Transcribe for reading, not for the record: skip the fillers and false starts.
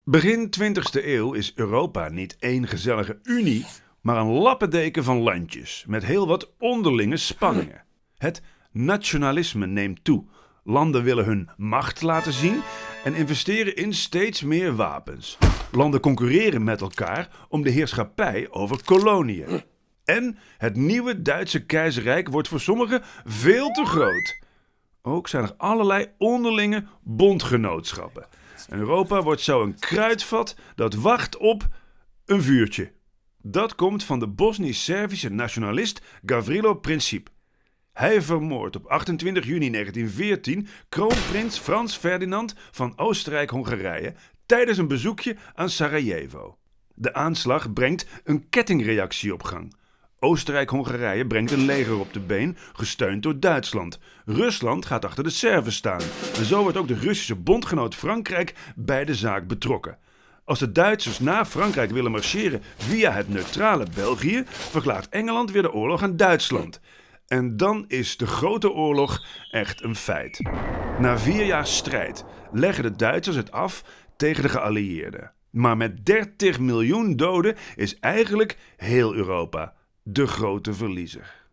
Begin 20e eeuw is Europa niet één gezellige unie, maar een lappendeken van landjes met heel wat onderlinge spanningen. Het nationalisme neemt toe. Landen willen hun macht laten zien en investeren in steeds meer wapens. Landen concurreren met elkaar om de heerschappij over koloniën. En het nieuwe Duitse keizerrijk wordt voor sommigen veel te groot. Ook zijn er allerlei onderlinge bondgenootschappen. En Europa wordt zo een kruidvat dat wacht op een vuurtje. Dat komt van de Bosnisch-Servische nationalist Gavrilo Princip. Hij vermoordt op 28 juni 1914 kroonprins Frans Ferdinand van Oostenrijk-Hongarije tijdens een bezoekje aan Sarajevo. De aanslag brengt een kettingreactie op gang. Oostenrijk-Hongarije brengt een leger op de been, gesteund door Duitsland. Rusland gaat achter de Serven staan. En zo wordt ook de Russische bondgenoot Frankrijk bij de zaak betrokken. Als de Duitsers na Frankrijk willen marcheren via het neutrale België, verklaart Engeland weer de oorlog aan Duitsland. En dan is de Grote Oorlog echt een feit. Na 4 jaar strijd leggen de Duitsers het af tegen de geallieerden. Maar met 30 miljoen doden is eigenlijk heel Europa de grote verliezer.